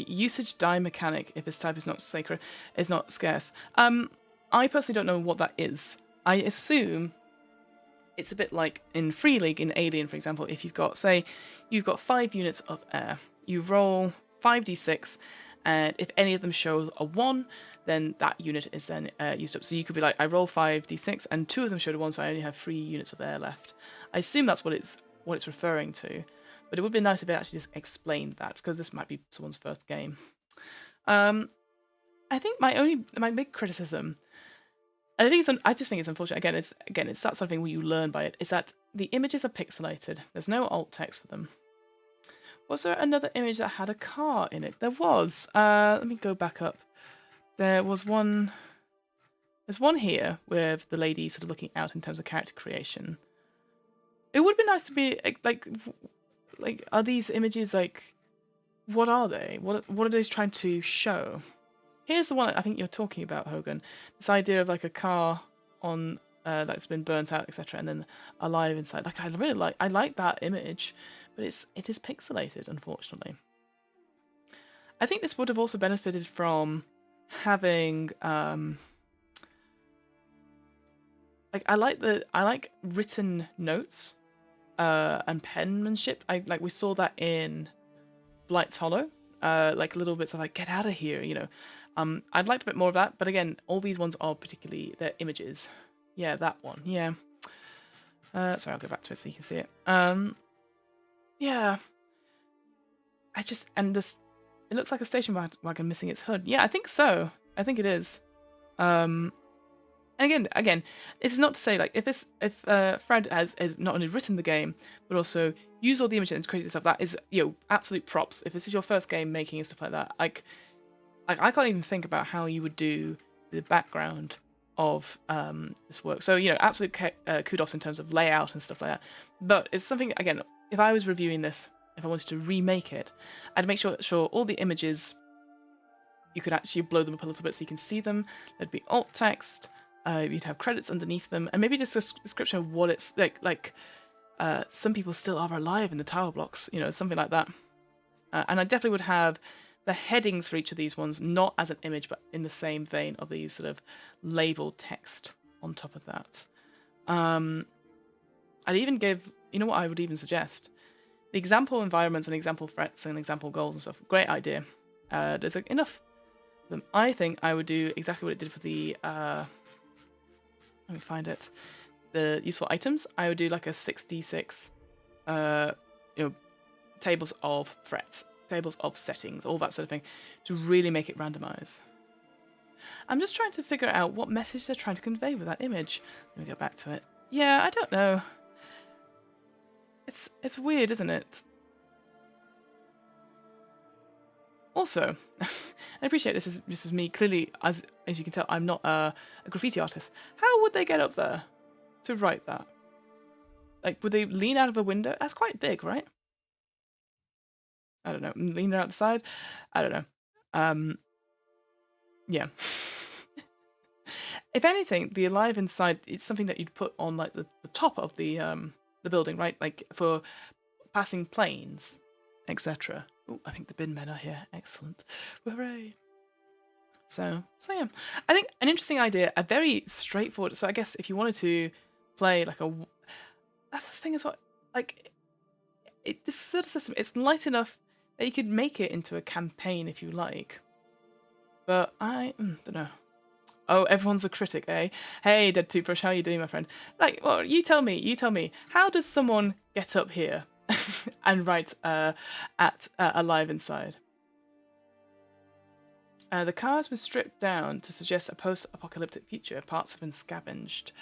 usage die mechanic. If this type is not sacred, is not scarce. I personally don't know what that is. I assume it's a bit like in Free League in Alien, for example. If you've got 5 units of air, you roll 5d6, and if any of them show a 1, then that unit is then used up. So you could be like, I roll 5d6, and 2 of them showed a 1, so I only have 3 units of air left. I assume that's what it's referring to, but it would be nice if it actually just explained that, because this might be someone's first game. I think my big criticism And I think I just think it's unfortunate. It's that something where you learn by it. Is that the images are pixelated. There's no alt text for them. Was there another image that had a car in it? There was. Let me go back up. There was one. There's one here with the lady sort of looking out in terms of character creation. It would be nice to be like, are these images like, what are they? What are they trying to show? Here's the one I think you're talking about, Hogan. This idea of like a car on that's been burnt out, etc., and then alive inside. Like I like that image, but it is pixelated, unfortunately. I think this would have also benefited from having I like written notes and penmanship. We saw that in Blight's Hollow, like little bits of like, get out of here, you know. I'd like a bit more of that, but again, all these ones are particularly their images. Yeah, that one. Yeah. Sorry, I'll go back to it so you can see it. Yeah. It looks like a station wagon missing its hood. Yeah, I think so. I think it is. And again, this is not to say like if Fred has not only written the game but also used all the images and created stuff, that is, you know, absolute props. If this is your first game making and stuff like that, like I can't even think about how you would do the background of this work. So, you know, absolute kudos in terms of layout and stuff like that. But it's something, again, if I was reviewing this, if I wanted to remake it, I'd make sure all the images, you could actually blow them up a little bit so you can see them. There'd be alt text. You'd have credits underneath them, and maybe just a description of what it's like. Some people still are alive in the tower blocks, you know, something like that. And I definitely would have the headings for each of these ones not as an image, but in the same vein of these sort of labeled text on top of that. I'd even give, you know what I would even suggest? The example environments and example threats and example goals and stuff. Great idea. There's like enough of them. I think I would do exactly what it did for the let me find it. The useful items. I would do like a 6d6 tables of threats, tables of settings, all that sort of thing, to really make it randomize. I'm just trying to figure out what message they're trying to convey with that image. Let me go back to it. Yeah, I don't know. It's weird, isn't it? Also, I appreciate this is me. Clearly, as you can tell, I'm not a graffiti artist. How would they get up there to write that? Like, would they lean out of a window? That's quite big, right? I don't know. Lean out the side? I don't know. Yeah. If anything, the alive inside is something that you'd put on like the top of the building, right? Like for passing planes, etc. Oh, I think the bin men are here. Excellent. Hooray. So yeah. I think an interesting idea, a very straightforward. So I guess if you wanted to play like that's the thing as well. Like this sort of system, it's light enough that you could make it into a campaign if you like. But I don't know. Oh, everyone's a critic, eh? Hey, Dead Toothbrush, how are you doing, my friend? Like, well, you tell me. How does someone get up here and write at alive inside? The cars were stripped down to suggest a post-apocalyptic future. Parts have been scavenged.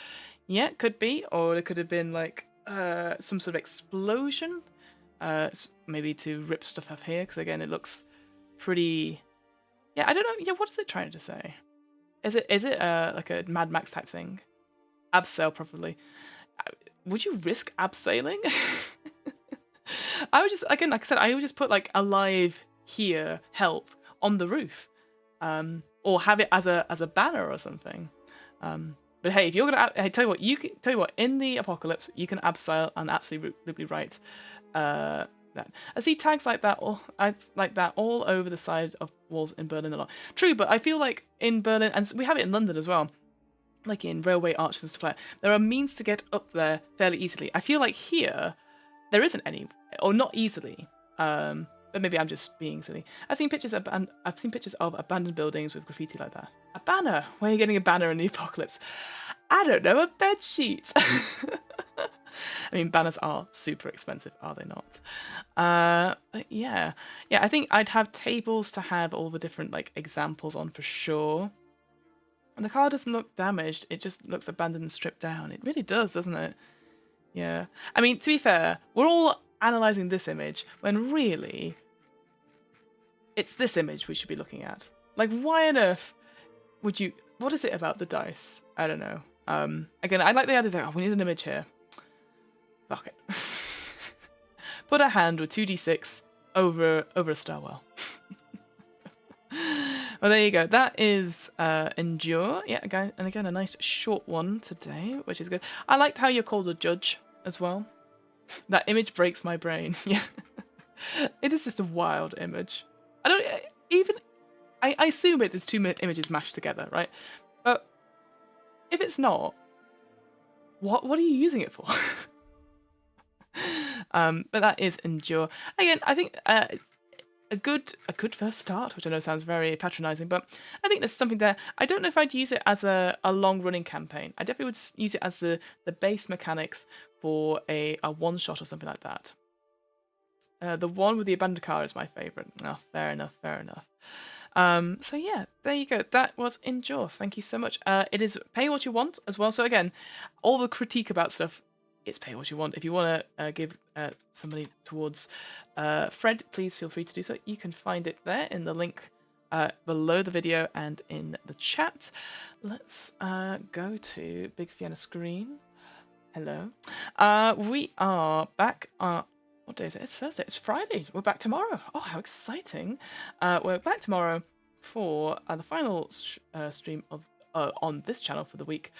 Yeah, could be. Or it could have been like some sort of explosion. Maybe to rip stuff off here, because again, it looks pretty... Yeah, I don't know. Yeah, what is it trying to say? Is it like a Mad Max type thing? Abseil, probably. Would you risk abseiling? I would just, again, like I said, I would just put like alive here, help on the roof, or have it as a banner or something. But hey, if you're gonna, hey, tell you what, in the apocalypse, you can abseil and absolutely write that. I see tags like that all over the side of walls in Berlin a lot. True, but I feel like in Berlin, and we have it in London as well, like in railway arches and stuff like that, there are means to get up there fairly easily. I feel like here, there isn't any, or not easily. But maybe I'm just being silly. I've seen pictures of abandoned buildings with graffiti like that. A banner? Where are you getting a banner in the apocalypse? I don't know, a bed sheet. I mean, banners are super expensive, are they not? But yeah, I think I'd have tables to have all the different like examples on for sure. And the car doesn't look damaged, it just looks abandoned and stripped down. It really does, doesn't it? Yeah. I mean, to be fair, we're all analysing this image when really it's this image we should be looking at. Like, why on earth would you... What is it about the dice? I don't know. Again, I like the idea that, oh, we need an image here. Fuck it. Put a hand with 2d6 over a stairwell. Well, there you go. That is Endure. Yeah, again, and again, a nice short one today, which is good. I liked how you're called a judge as well. That image breaks my brain. Yeah. It is just a wild image. I don't even... I assume it is two images mashed together, right? But if it's not, what are you using it for? But that is Endure. Again, I think it's a good first start, which I know sounds very patronising, but I think there's something there. I don't know if I'd use it as a long-running campaign. I definitely would use it as the base mechanics for a one-shot or something like that. The one with the abandoned car is my favourite. Oh, fair enough. So yeah, there you go. That was Endure. Thank you so much. It is pay what you want as well. So again, all the critique about stuff, it's pay what you want. If you want to give somebody towards Fred, please feel free to do so. You can find it there in the link below the video and in the chat. Let's go to Big Fiona screen. Hello. We are back. What day is it? It's Thursday. It's Friday. We're back tomorrow. Oh, how exciting. We're back tomorrow for the final stream of on this channel for the week,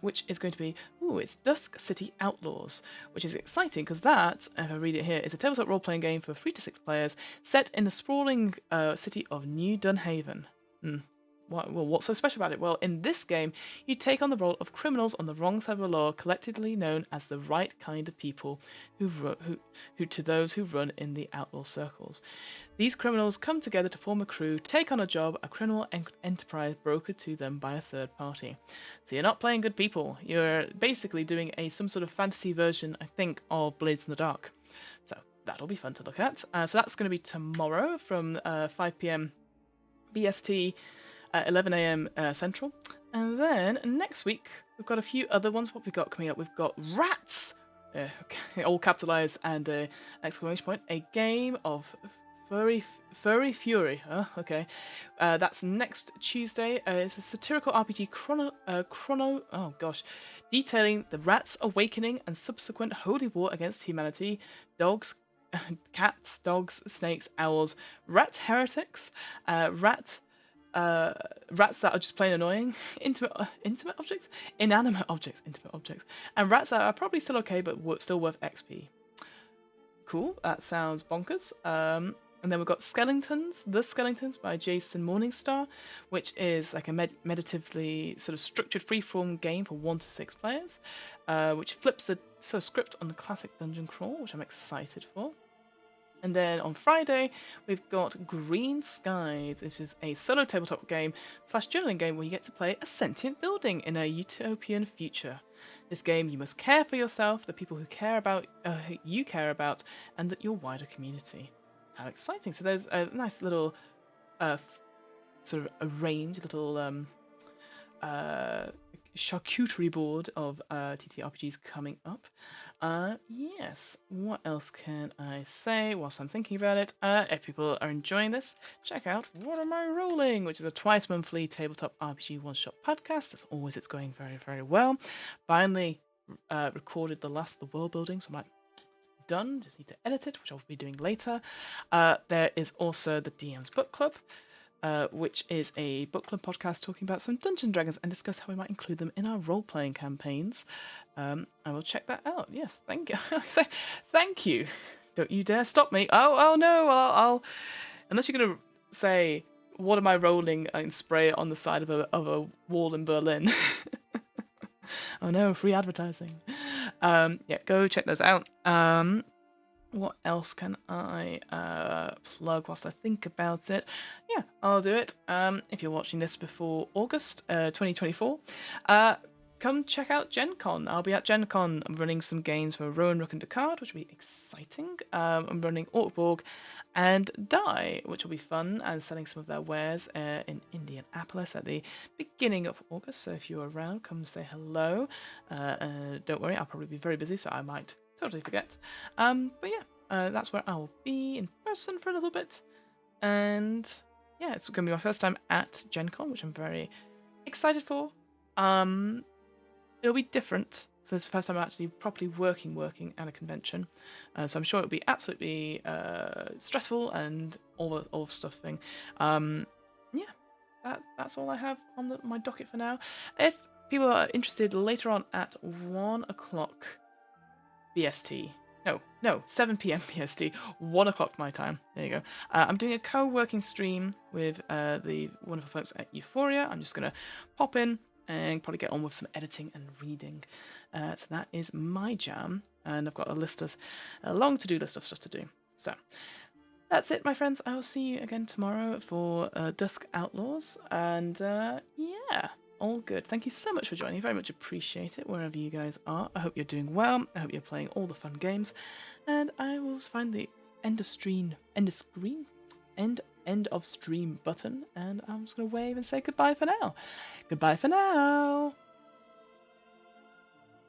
which is going to be, it's Dusk City Outlaws, which is exciting because that, if I read it here, is a tabletop role-playing game for 3 to 6 players set in the sprawling city of New Dunhaven. What's so special about it? Well, in this game, you take on the role of criminals on the wrong side of the law, collectively known as the right kind of people, who to those who run in the outlaw circles. These criminals come together to form a crew, take on a job, a criminal enterprise brokered to them by a third party. So you're not playing good people. You're basically doing some sort of fantasy version, I think, of Blades in the Dark. So that'll be fun to look at. So that's going to be tomorrow from 5 p.m. BST. 11 a.m. Central. And then next week, we've got a few other ones. What we've got coming up, we've got Rats, all capitalised and exclamation point, a game of furry fury. Okay. That's next Tuesday. It's a satirical RPG detailing the rats' awakening and subsequent holy war against humanity, dogs, cats, dogs, snakes, owls, rat heretics, rats that are just plain annoying, inanimate objects, and rats that are probably still okay but still worth XP. Cool, that sounds bonkers. And then we've got The Skeletons by Jason Morningstar, which is like a meditatively sort of structured freeform game for 1 to 6 players, which flips the script on the classic dungeon crawl, which I'm excited for. And then on Friday, we've got Green Skies, which is a solo tabletop game / journaling game where you get to play a sentient building in a utopian future. This game, you must care for yourself, the people who you care about, and your wider community. How exciting! So there's a nice little sort of arranged little charcuterie board of TTRPGs coming up. Yes, what else can I say whilst I'm thinking about it? If people are enjoying this, check out What Am I Rolling, which is a twice monthly tabletop RPG one-shot podcast. As always, it's going very, very well. Finally recorded the world building, so I'm done, just need to edit it, which I'll be doing later. There is also the DM's Book Club, which is a book club podcast talking about some Dungeons and Dragons and discuss how we might include them in our role-playing campaigns. I will check that out. Yes, thank you. Thank you. Don't you dare stop me. Oh no, I'll unless you're going to say, what am I rolling, and spray it on the side of a wall in Berlin. Oh no, free advertising. Yeah, go check those out. What else can I plug whilst I think about it? Yeah, I'll do it. If you're watching this before August 2024, come check out Gen Con. I'll be at Gen Con. I'm running some games for Rowan, Rook and Descartes, which will be exciting. I'm running Orkborg and Die, which will be fun, and selling some of their wares in Indianapolis at the beginning of August. So if you're around, come say hello. Don't worry, I'll probably be very busy, so I might totally forget. But yeah, that's where I will be in person for a little bit. And yeah, it's going to be my first time at Gen Con, which I'm very excited for. It'll be different. So it's the first time I'm actually properly working at a convention. So I'm sure it'll be absolutely stressful and all the stuff thing. Yeah, that's all I have on my docket for now. If people are interested later on at 1 o'clock BST. No, 7 p.m. BST, 1 o'clock my time. There you go. I'm doing a co-working stream with the wonderful folks at Euphoria. I'm just going to pop in and probably get on with some editing and reading. So that is my jam. And I've got a long to-do list of stuff to do. So that's it, my friends. I will see you again tomorrow for Dusk Outlaws. And yeah, all good. Thank you so much for joining. Very much appreciate it wherever you guys are. I hope you're doing well. I hope you're playing all the fun games. And I will find the end of stream button. And I'm just going to wave and say goodbye for now. Goodbye for now.